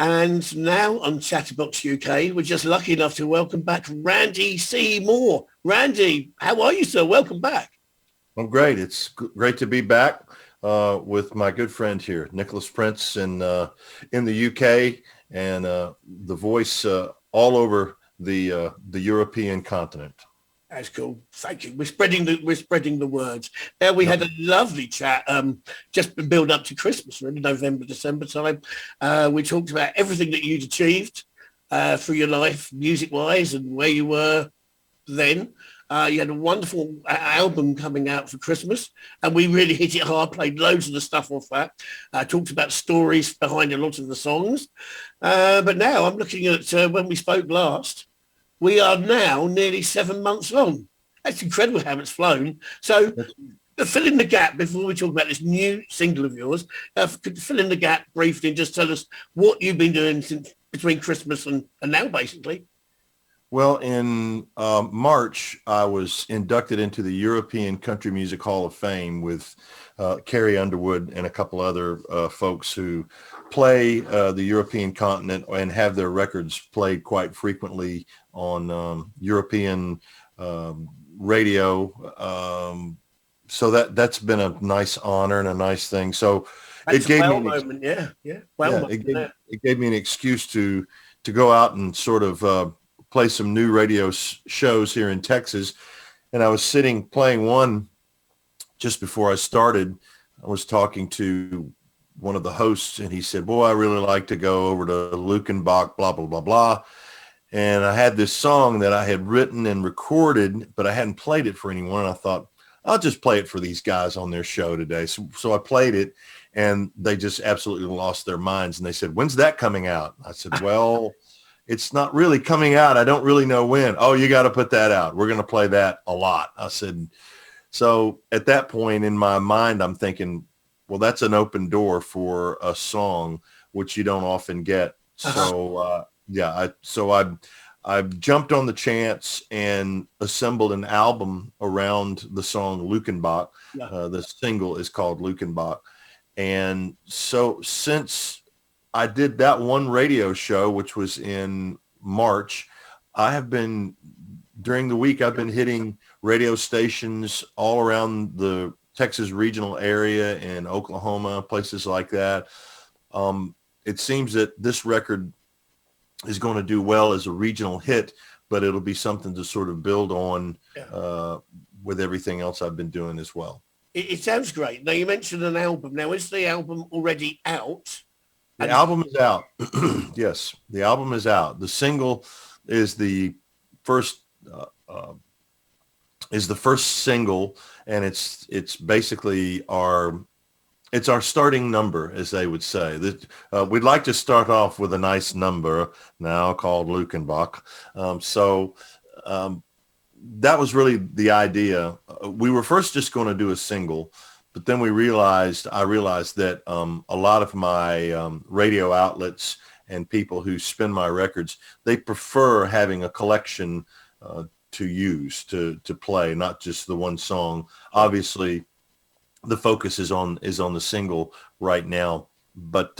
And now on Chatterbox UK, we're just lucky enough to welcome back Randy C. Moore. Randy, how are you, sir? Welcome back. I'm great. It's great to be back with my good friend here, Nicholas Prince, in the UK, and the voice all over the European continent. That's cool. Thank you. We're spreading the words. Now we had a lovely chat. Just been build up to Christmas, really, November, December time. We talked about everything that you'd achieved through your life, music-wise, and where you were then. You had a wonderful album coming out for Christmas, and we really hit it hard, played loads of the stuff off that, talked about stories behind a lot of the songs. But now I'm looking at when we spoke last, we are now nearly 7 months on. That's incredible how it's flown. So fill in the gap before we talk about this new single of yours. Could you fill in the gap briefly and just tell us what you've been doing since between Christmas and now, basically? Well, in March, I was inducted into the European Country Music Hall of Fame with Carrie Underwood and a couple other folks who play the European continent and have their records played quite frequently on European radio. So that's been a nice honor and a nice thing. So That's it gave me moment, yeah. It gave me an excuse to go out and sort of play some new radio shows here in Texas. And I was playing one just before I started. I was talking to one of the hosts, and he said, boy, I really like to go over to Lukenbach, blah, blah, blah, blah. And I had this song that I had written and recorded, but I hadn't played it for anyone. And I thought, I'll just play it for these guys on their show today. So I played it, and they just absolutely lost their minds. And they said, when's that coming out? I said, well, it's not really coming out. I don't really know when. Oh, you got to put that out. We're going to play that a lot. I said, so at that point in my mind, I'm thinking, well, that's an open door for a song, which you don't often get. So, I jumped on the chance and assembled an album around the song Lukenbach. The single is called Lukenbach. And so since I did that one radio show, which was in March, during the week, I've been hitting radio stations all around the Texas regional area and Oklahoma, places like that. It seems that this record is going to do well as a regional hit, but it'll be something to sort of build on with everything else I've been doing as well. It sounds great. Now, you mentioned an album. Now, is the album already out? The album is out. Yes, the album is out. The single is the first single, and it's basically our starting number, as they would say. We'd like to start off with a nice number now called Lukenbach. That was really the idea. We were first just going to do a single, but then I realized that a lot of my radio outlets and people who spin my records, they prefer having a collection to use to play, not just the one song. Obviously, the focus is on the single right now, but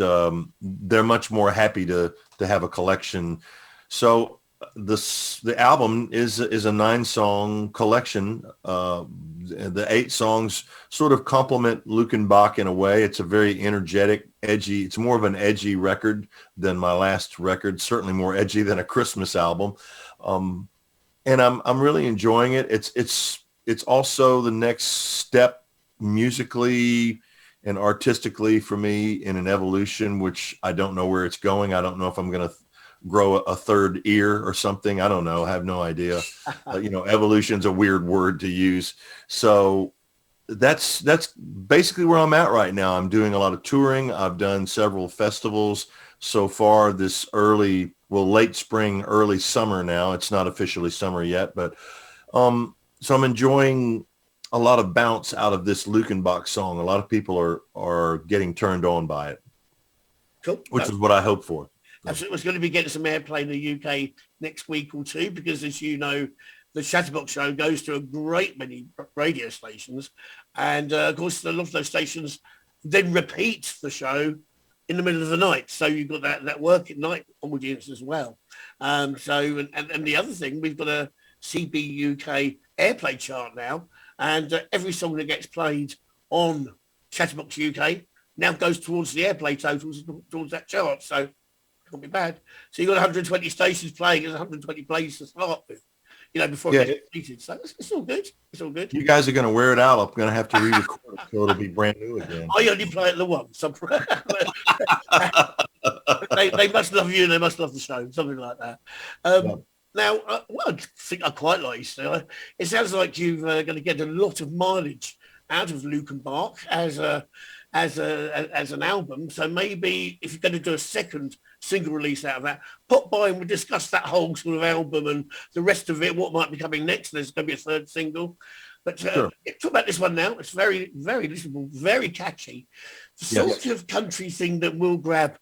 they're much more happy to have a collection. So the album is a 9-song collection. The 8 songs sort of complement Lukenbach in a way. It's a very energetic, edgy. It's more of an edgy record than my last record. Certainly more edgy than a Christmas album. And I'm really enjoying it. It's also the next step musically and artistically for me in an evolution, which I don't know where it's going. I don't know if I'm going to grow a third ear or something. I don't know. I have no idea. Evolution's a weird word to use. So that's basically where I'm at right now. I'm doing a lot of touring. I've done several festivals so far this late spring, early summer now. It's not officially summer yet, but so I'm enjoying a lot of bounce out of this Lukenbach song. A lot of people are getting turned on by it, cool. Which is what I hope for. Absolutely. It's going to be getting some airplay in the UK next week or two, because as you know, the Chatterbox show goes to a great many radio stations. And of course, a lot of those stations then repeat the show in the middle of the night. So you've got that work at night audience as well. And the other thing, we've got a CBUK airplay chart now, and every song that gets played on Chatterbox UK now goes towards the airplay totals, towards that chart. So it can't be bad. So you've got 120 stations playing, there's 120 plays to start with, before it gets completed. So it's all good. It's all good. You guys are going to wear it out. I'm going to have to re-record it so it'll be brand new again. I only play it the once. They must love you and they must love the show, something like that. Now, what I think I quite like, it sounds like you're going to get a lot of mileage out of Luke and Bark as an album. So maybe if you're going to do a second single release out of that, pop by and we'll discuss that whole sort of album and the rest of it, what might be coming next. There's going to be a third single. But sure. Talk about this one now. It's very, very listenable, very catchy. The sort of country thing that will grab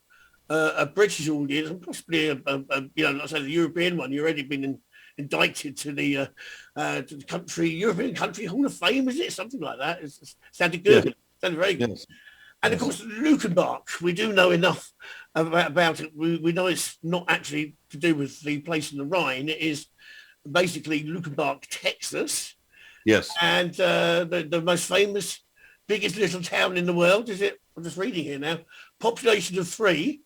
a British audience and possibly let's say the European one. You've already been indicted to the European Country Hall of Fame, is it? Something like that. It sounded good. Yeah. Sounded very good. Yes. And of course, Luke and Bark, we do know enough about it. We know it's not actually to do with the place in the Rhine. It is basically Luke and Bark, Texas. Yes. And the most famous, biggest little town in the world, is it? I'm just reading here now. Population of 3.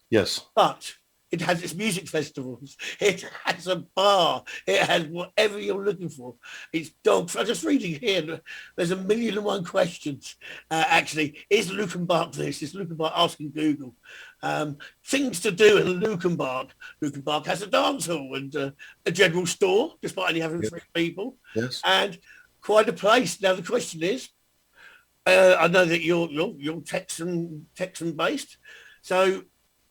Yes. But it has its music festivals. It has a bar. It has whatever you're looking for. It's dogs. I'm just reading here. There's 1,000,001 questions. Actually, is Luke and Bark this? Is Luke and Bark asking Google? Things to do in Luke and Bark. Luke and Bark has a dance hall and a general store, despite only having 3 people. Yes. And quite a place. Now the question is, I know that you're Texan based, so.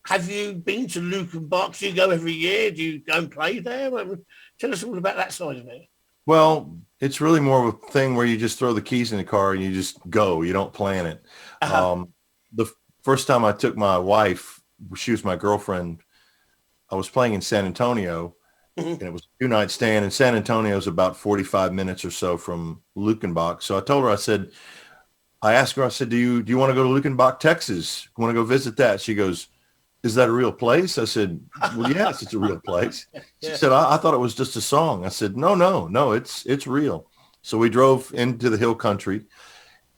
Have you been to Luke and Bark? Do you go every year? Do you go and play there? Tell us all about that side of it. Well, it's really more of a thing where you just throw the keys in the car and you just go. You don't plan it. Uh-huh. The first time I took my wife, she was my girlfriend, I was playing in San Antonio, and it was a 2-night stand. And San Antonio is about 45 minutes or so from Luke and Bark. So I told her, I asked her, do you want to go to Luke and Bark, Texas? You want to go visit that? She goes, is that a real place? I said, well, yes, it's a real place. She said, I thought it was just a song. I said, no, it's real. So we drove into the hill country,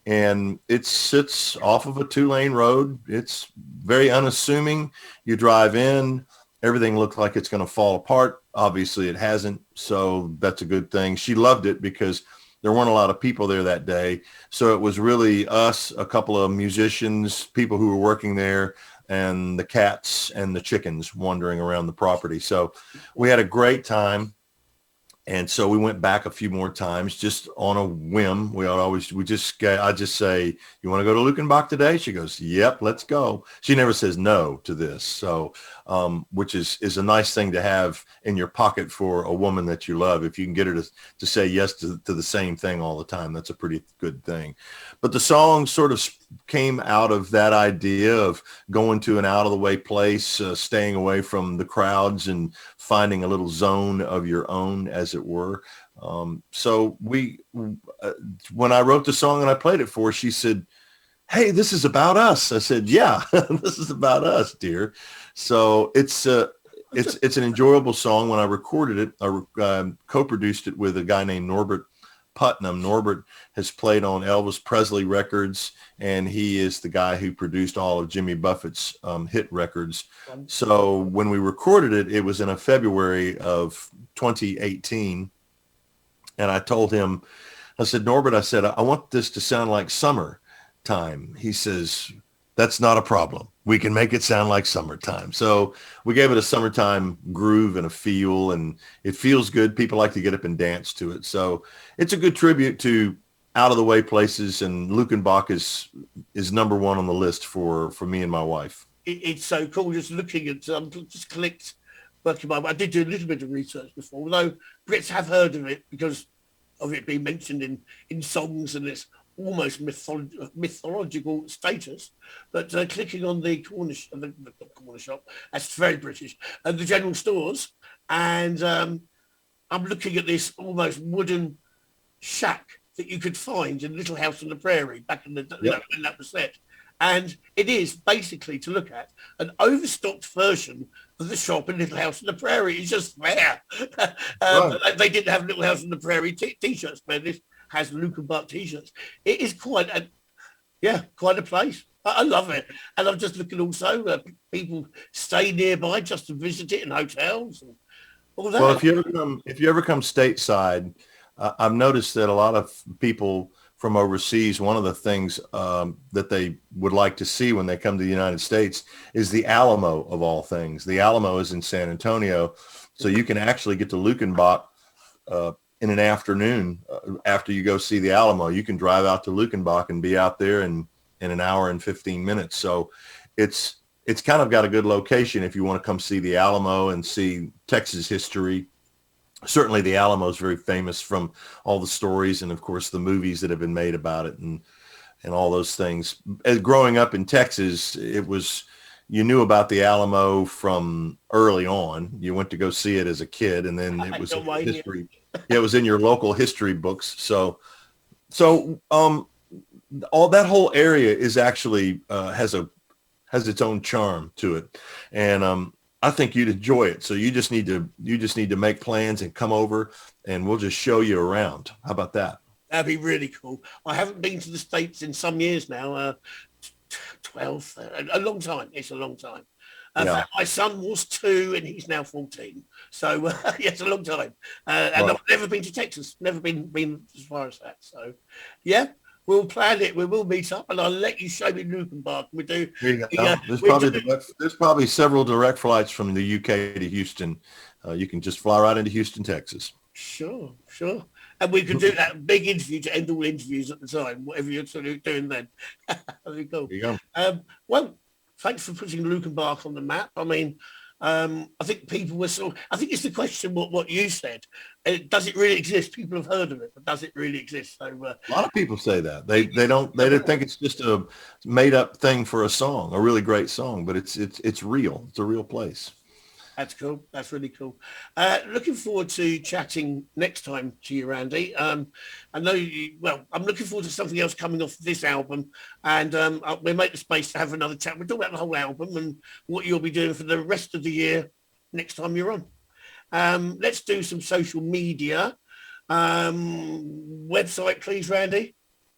and it sits off of a 2-lane road. It's very unassuming. You drive in, everything looks like it's going to fall apart. Obviously it hasn't. So that's a good thing. She loved it because there weren't a lot of people there that day. So it was really us, a couple of musicians, people who were working there, and the cats and the chickens wandering around the property. So we had a great time. And so we went back a few more times just on a whim. I just say, you want to go to Luke and Bark today? She goes, yep, let's go. She never says no to this. So, which is a nice thing to have in your pocket for a woman that you love. If you can get her to say yes to the same thing all the time, that's a pretty good thing. But the song sort of came out of that idea of going to an out of the way place, staying away from the crowds and finding a little zone of your own, as it were. So when I wrote the song and I played it for her, she said, hey, this is about us. I said, yeah, this is about us, dear. So it's an enjoyable song. When I recorded it, I co-produced it with a guy named Norbert Putnam. Norbert has played on Elvis Presley records, and he is the guy who produced all of Jimmy Buffett's hit records. So when we recorded it, it was in February of 2018. And I told him, I said, Norbert, I want this to sound like summertime. He says, that's not a problem. We can make it sound like summertime. So we gave it a summertime groove and a feel, and it feels good. People like to get up and dance to it. So it's a good tribute to out of the way places, and Luke and Bark is number 1 on the list for me and my wife. It's so cool just looking at, just clicked, working I did do a little bit of research before, although Brits have heard of it because of it being mentioned in songs, and it's almost mythological status. But clicking on the corner shop, that's very British, and the general stores, and I'm looking at this almost wooden shack that you could find in Little House on the Prairie back in in that was set. And it is basically, to look at, an overstocked version of the shop in Little House on the Prairie. It's just there. Right. They didn't have Little House on the Prairie t-shirts, but this has Luke and Buck t-shirts. It is quite a place. I love it. And I'm just looking also, people stay nearby just to visit it in hotels and all that. Well, if you ever come stateside, I've noticed that a lot of people from overseas, one of the things that they would like to see when they come to the United States is the Alamo of all things. The Alamo is in San Antonio, so you can actually get to Lukenbach in an afternoon after you go see the Alamo. You can drive out to Lukenbach and be out there in an hour and 15 minutes. So it's kind of got a good location if you want to come see the Alamo and see Texas history. Certainly the Alamo is very famous from all the stories and, of course, the movies that have been made about it and all those things. As growing up in Texas, you knew about the Alamo from early on. You went to go see it as a kid, and then it was in history. It was in your local history books. So all that whole area is actually has its own charm to it, and I think you'd enjoy it. So you just need to make plans and come over, and we'll just show you around. How about that? That'd be really cool. I haven't been to the States in some years now. 12, a long time. It's a long time. Yeah. My son was 2 and he's now 14. So it's a long time. And Right. I've never been to Texas. Never been as far as that. So yeah, we'll plan it. We will meet up, and I'll let you show me Lukenbach. We do. There's probably several direct flights from the UK to Houston. You can just fly right into Houston, Texas. Sure. And we could do that big interview to end all interviews at the time, whatever you're sort of doing then. That'd be cool. There you go. Well, thanks for putting Lukenbach on the map. I mean, I think people were I think it's the question what you said. Does it really exist? People have heard of it, but does it really exist? So A lot of people say that. They think it's just a made up thing for a song, a really great song, but it's real. It's a real place. That's cool. That's really cool. Looking forward to chatting next time to you, Randy. I know I'm looking forward to something else coming off this album, and we'll make the space to have another chat. We'll talk about the whole album and what you'll be doing for the rest of the year next time you're on. Let's do some social media. Website, please, Randy.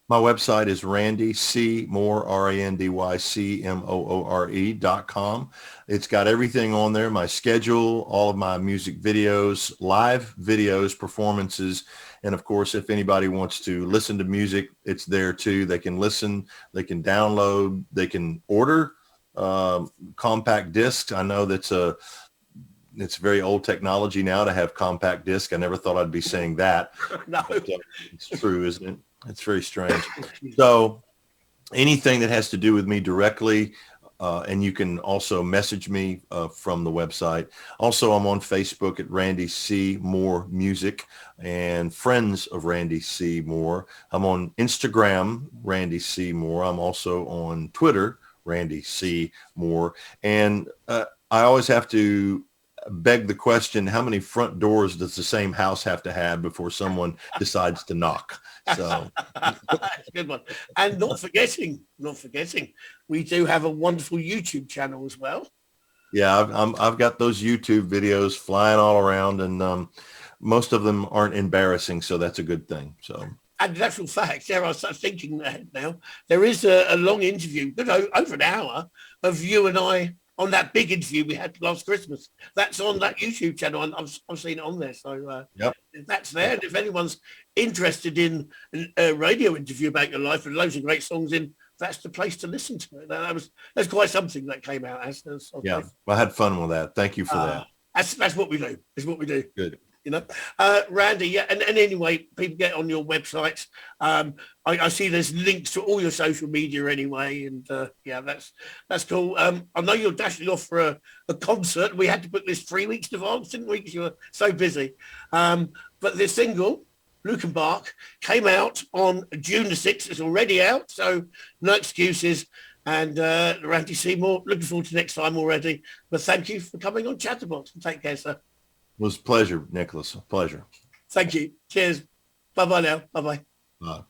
My website is Randy C. Moore, RANDYCMOORE.com. It's got everything on there, my schedule, all of my music videos, live videos, performances. And of course, if anybody wants to listen to music, it's there too. They can listen, they can download, they can order compact discs. I know it's very old technology now to have compact disc. I never thought I'd be saying that. No. But, it's true, isn't it? It's very strange. So anything that has to do with me directly, and you can also message me from the website. Also, I'm on Facebook at Randy C. Moore Music and Friends of Randy C. Moore. I'm on Instagram, Randy C. Moore. I'm also on Twitter, Randy C. Moore. And I always have to beg the question, how many front doors does the same house have to have before someone decides to knock? So that's a good one. And not forgetting, we do have a wonderful YouTube channel as well. Yeah, I've got those YouTube videos flying all around, and most of them aren't embarrassing, so that's a good thing. So. And in actual fact, I was thinking that now, there is a long interview, over an hour, of you and I on that big interview we had last Christmas. That's on that YouTube channel, and I've seen it on there. So yep. That's there. And if anyone's interested in a radio interview about your life and loads of great songs in, that's the place to listen to it. That's quite something that came out as. Yeah, I had fun with that. Thank you for that. That's what we do. It's what we do. Good. You know, Randy, yeah, and anyway, people get on your websites. I see there's links to all your social media anyway, and yeah, that's cool. I know you're dashing off for a concert. We had to book this 3 weeks in advance, didn't we? Because you were so busy. But the single, Lukenbach, came out on June the 6th. It's already out, so no excuses. And Randy Seymour, looking forward to next time already. But thank you for coming on Chatterbox, and take care, sir. It was a pleasure, Nicholas. A pleasure. Thank you. Cheers. Bye-bye now. Bye-bye. Bye.